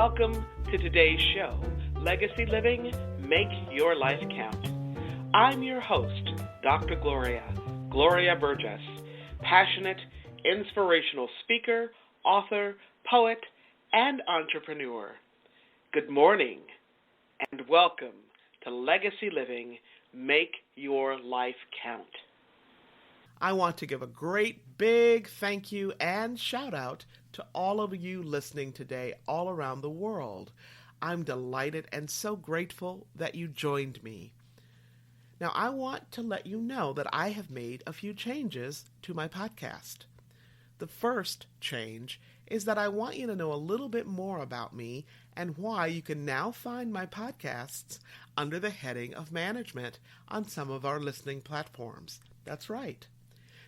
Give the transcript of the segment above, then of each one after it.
Welcome to today's show, Legacy Living, Make Your Life Count. I'm your host, Dr. Gloria Burgess, passionate, inspirational speaker, author, poet, and entrepreneur. Good morning, and welcome to Legacy Living, Make Your Life Count. I want to give a great big thank you and shout out to all of you listening today all around the world. I'm delighted and so grateful that you joined me. Now, I want to let you know that I have made a few changes to my podcast. The first change is that I want you to know a little bit more about me and why you can now find my podcasts under the heading of management on some of our listening platforms. That's right.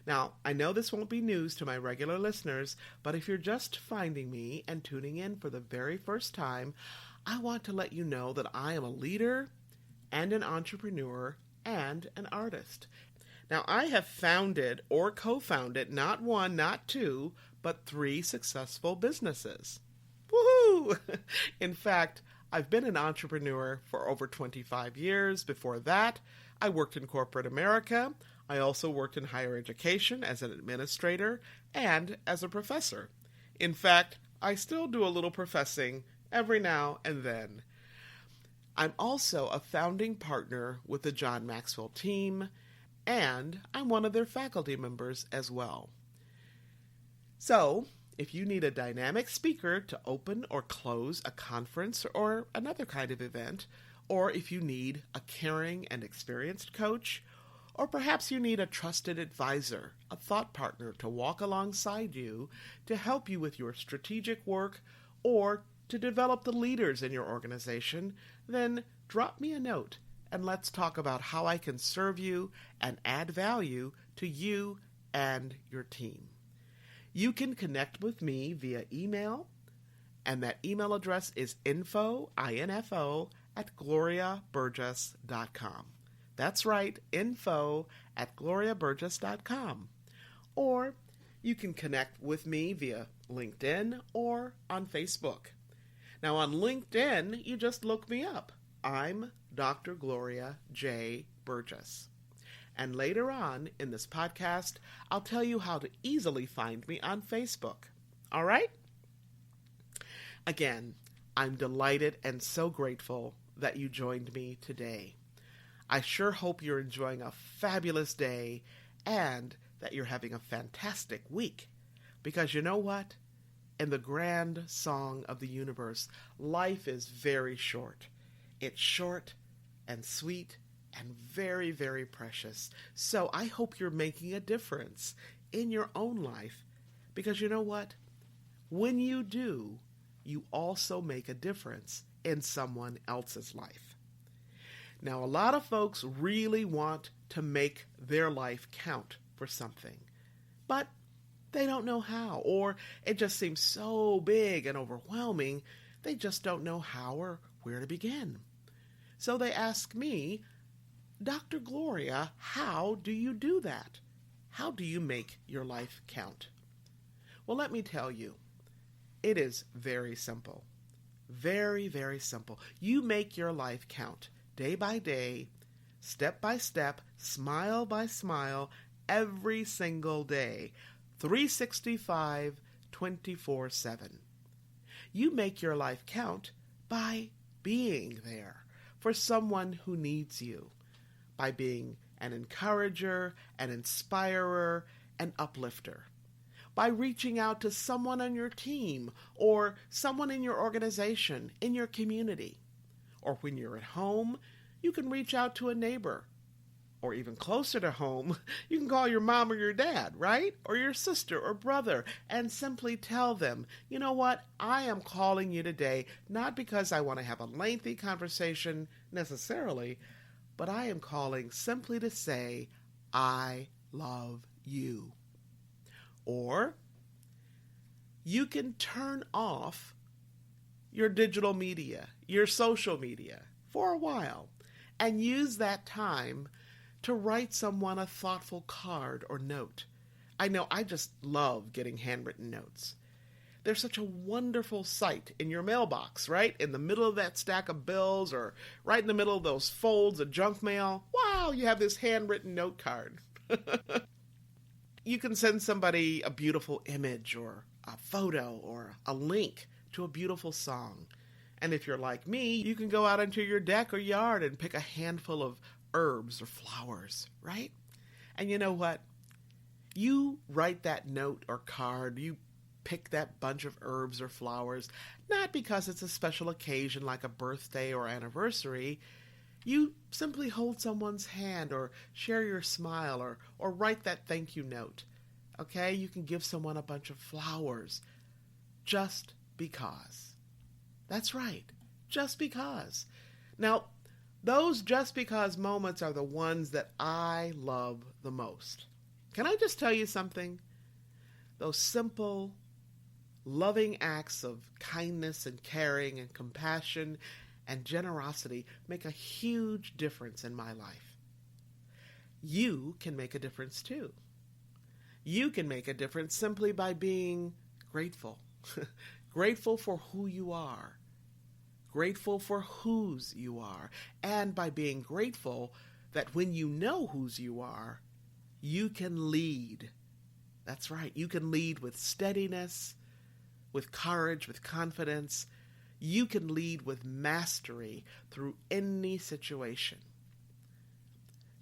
Now, I know this won't be news to my regular listeners, but if you're just finding me and tuning in for the very first time, I want to let you know that I am a leader and an entrepreneur and an artist. Now, I have founded or co-founded not one, not two, but 3 successful businesses. Woohoo! In fact, I've been an entrepreneur for over 25 years. Before that, I worked in corporate America. I also worked in higher education as an administrator and as a professor. In fact, I still do a little professing every now and then. I'm also a founding partner with the John Maxwell team, and I'm one of their faculty members as well. So, if you need a dynamic speaker to open or close a conference or another kind of event, or if you need a caring and experienced coach, or perhaps you need a trusted advisor, a thought partner to walk alongside you to help you with your strategic work or to develop the leaders in your organization, then drop me a note and let's talk about how I can serve you and add value to you and your team. You can connect with me via email, and that email address is info, at gloriaburgess.com. That's right, info@gloriaburgess.com. Or you can connect with me via LinkedIn or on Facebook. Now on LinkedIn, you just look me up. I'm Dr. Gloria J. Burgess. And later on in this podcast, I'll tell you how to easily find me on Facebook. All right? Again, I'm delighted and so grateful that you joined me today. I sure hope you're enjoying a fabulous day and that you're having a fantastic week. Because you know what? In the grand song of the universe, life is very short. It's short and sweet and very, very precious. So I hope you're making a difference in your own life. Because you know what? When you do, you also make a difference in someone else's life. Now, a lot of folks really want to make their life count for something, but they don't know how, or it just seems so big and overwhelming, they just don't know how or where to begin. So they ask me, Dr. Gloria, how do you do that? How do you make your life count? Well, let me tell you, it is very simple. Very, very simple. You make your life count. Day by day, step by step, smile by smile, every single day, 365, 24/7. You make your life count by being there for someone who needs you, by being an encourager, an inspirer, an uplifter, by reaching out to someone on your team or someone in your organization, in your community. Or when you're at home, you can reach out to a neighbor. Or even closer to home, you can call your mom or your dad, right? Or your sister or brother, and simply tell them, you know what, I am calling you today, not because I want to have a lengthy conversation necessarily, but I am calling simply to say, I love you. Or you can turn off your digital media, your social media, for a while, and use that time to write someone a thoughtful card or note. I know I just love getting handwritten notes. they're such a wonderful sight in your mailbox, right? In the middle of that stack of bills or right in the middle of those folds of junk mail. Wow, you have this handwritten note card. You can send somebody a beautiful image or a photo or a link to a beautiful song. And if you're like me, you can go out into your deck or yard and pick a handful of herbs or flowers, right? And you know what? You write that note or card, you pick that bunch of herbs or flowers, not because it's a special occasion like a birthday or anniversary. You simply hold someone's hand or share your smile or write that thank you note. Okay? You can give someone a bunch of flowers just because. That's right. Just because. Now, those just because moments are the ones that I love the most. Can I just tell you something? Those simple, loving acts of kindness and caring and compassion and generosity make a huge difference in my life. You can make a difference too. You can make a difference simply by being grateful. Grateful for who you are. Grateful for whose you are. And by being grateful that when you know whose you are, you can lead. That's right. You can lead with steadiness, with courage, with confidence. You can lead with mastery through any situation.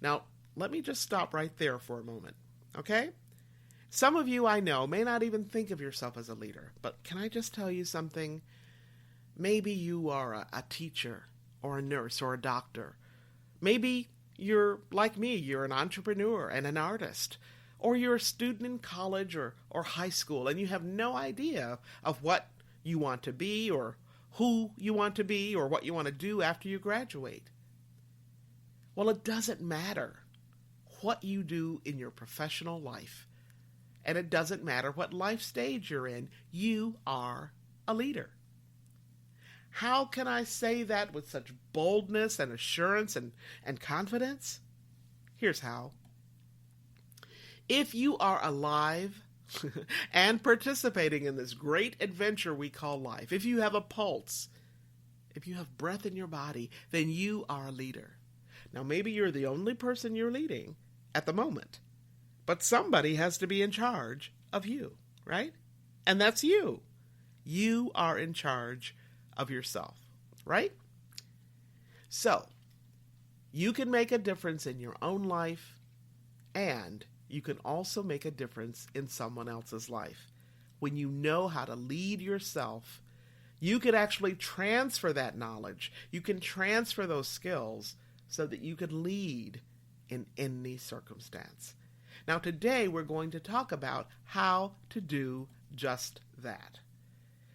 Now, let me just stop right there for a moment, okay? Some of you I know may not even think of yourself as a leader, but can I just tell you something? Maybe you are a teacher or a nurse or a doctor. Maybe you're like me, you're an entrepreneur and an artist, or you're a student in college or high school and you have no idea of what you want to be or who you want to be or what you want to do after you graduate. Well, it doesn't matter what you do in your professional life, and it doesn't matter what life stage you're in, you are a leader. How can I say that with such boldness and assurance and confidence? Here's how. If you are alive and participating in this great adventure we call life, if you have a pulse, if you have breath in your body, then you are a leader. Now, maybe you're the only person you're leading at the moment, but somebody has to be in charge of you, right? And that's you. You are in charge of yourself, right? So, you can make a difference in your own life, and you can also make a difference in someone else's life. When you know how to lead yourself, you can actually transfer that knowledge. You can transfer those skills so that you can lead in any circumstance. Now, today we're going to talk about how to do just that.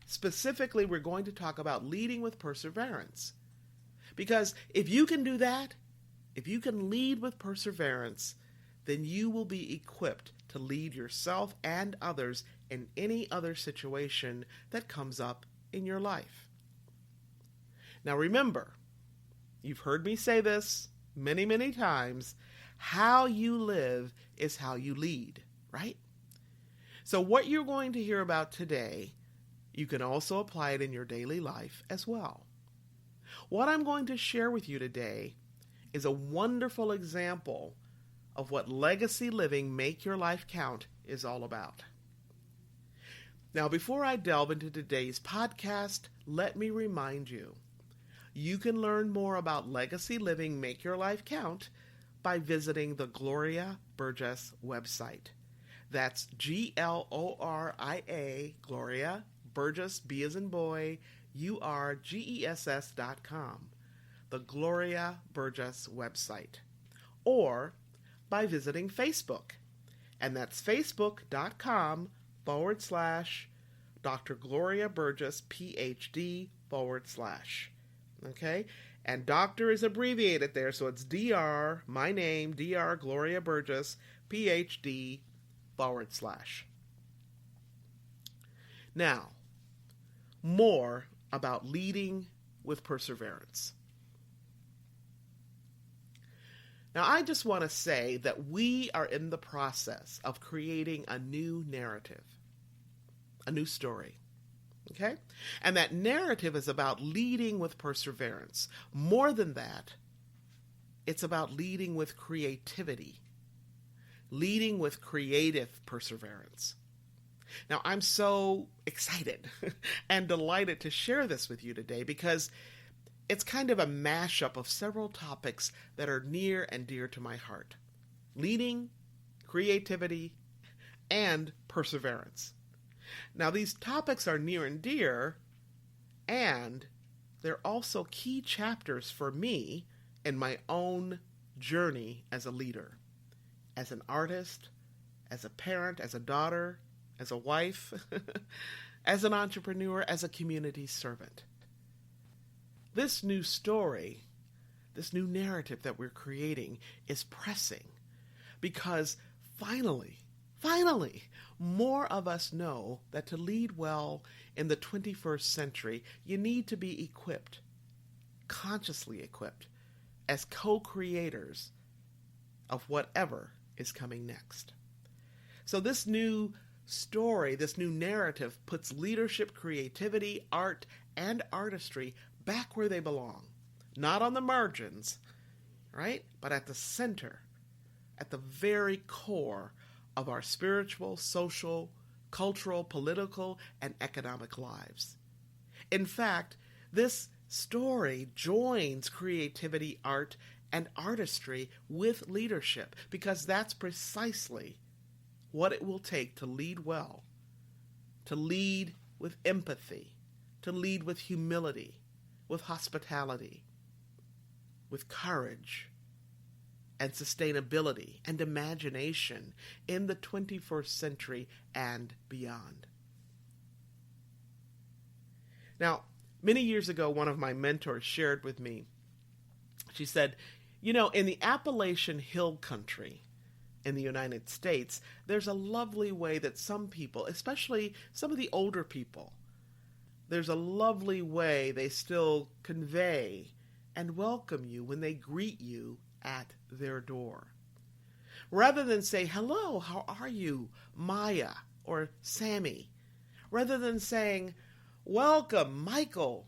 Specifically, we're going to talk about leading with perseverance. Because if you can do that, if you can lead with perseverance, then you will be equipped to lead yourself and others in any other situation that comes up in your life. Now remember, you've heard me say this many, many times, how you live is how you lead, right? So what you're going to hear about today, you can also apply it in your daily life as well. What I'm going to share with you today is a wonderful example of what legacy living, make your life count, is all about. Now, before I delve into today's podcast, let me remind you, you can learn more about legacy living, make your life count by visiting the Gloria Burgess website. That's Gloria, Gloria, Burgess, B as in boy, URGESS.com, the Gloria Burgess website. Or by visiting Facebook, and that's facebook.com/Dr. Gloria Burgess, PhD /. Okay? And doctor is abbreviated there, so it's DR, my name, DR Gloria Burgess, PhD /. Now, more about leading with perseverance. Now, I just want to say that we are in the process of creating a new narrative, a new story. Okay? And that narrative is about leading with perseverance. More than that, it's about leading with creativity, leading with creative perseverance. Now, I'm so excited and delighted to share this with you today because it's kind of a mashup of several topics that are near and dear to my heart. Leading, creativity, and perseverance. Now, these topics are near and dear, and they're also key chapters for me in my own journey as a leader, as an artist, as a parent, as a daughter, as a wife, as an entrepreneur, as a community servant. This new story, this new narrative that we're creating is pressing because finally, more of us know that to lead well in the 21st century, you need to be equipped, consciously equipped, as co-creators of whatever is coming next. So this new story, this new narrative puts leadership, creativity, art, and artistry back where they belong. Not on the margins, right? But at the center, at the very core of our spiritual, social, cultural, political, and economic lives. In fact, this story joins creativity, art, and artistry with leadership because that's precisely what it will take to lead well, to lead with empathy, to lead with humility, with hospitality, with courage, and sustainability and imagination in the 21st century and beyond. Now, many years ago, one of my mentors shared with me, she said, in the Appalachian Hill Country in the United States, there's a lovely way that some people, especially some of the older people, there's a lovely way they still convey and welcome you when they greet you at their door. Rather than say, hello, how are you, Maya or Sammy? Rather than saying, welcome, Michael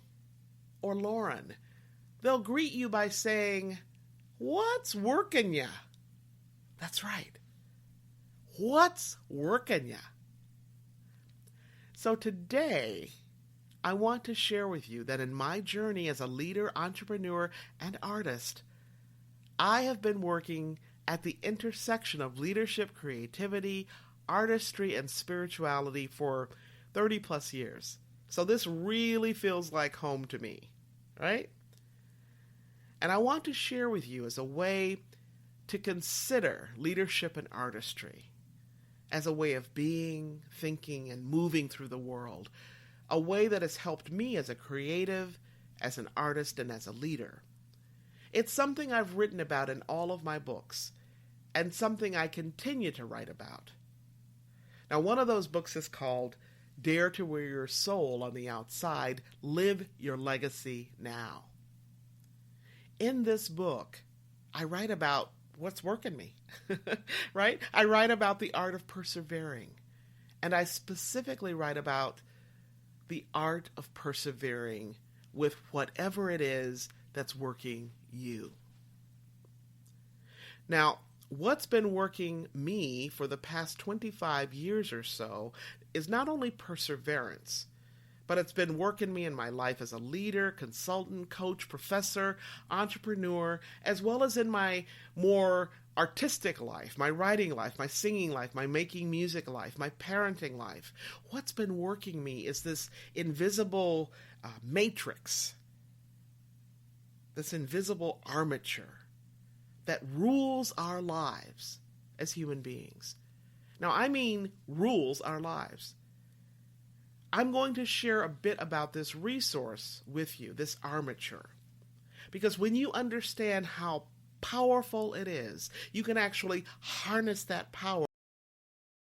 or Lauren, they'll greet you by saying, what's working ya? That's right. What's working ya? So today, I want to share with you that in my journey as a leader, entrepreneur, and artist, I have been working at the intersection of leadership, creativity, artistry, and spirituality for 30 plus years. So this really feels like home to me, right? And I want to share with you as a way to consider leadership and artistry as a way of being, thinking, and moving through the world, a way that has helped me as a creative, as an artist, and as a leader. It's something I've written about in all of my books, and something I continue to write about. Now, one of those books is called Dare to Wear Your Soul on the Outside, Live Your Legacy Now. In this book, I write about what's working me, right? I write about the art of persevering, and I specifically write about the art of persevering with whatever it is that's working you. Now, what's been working me for the past 25 years or so is not only perseverance, but it's been working me in my life as a leader, consultant, coach, professor, entrepreneur, as well as in my more artistic life, my writing life, my singing life, my making music life, my parenting life. What's been working me is this invisible matrix, this invisible armature that rules our lives as human beings. Now, I mean rules our lives. I'm going to share a bit about this resource with you, this armature. Because when you understand how powerful it is, you can actually harness that power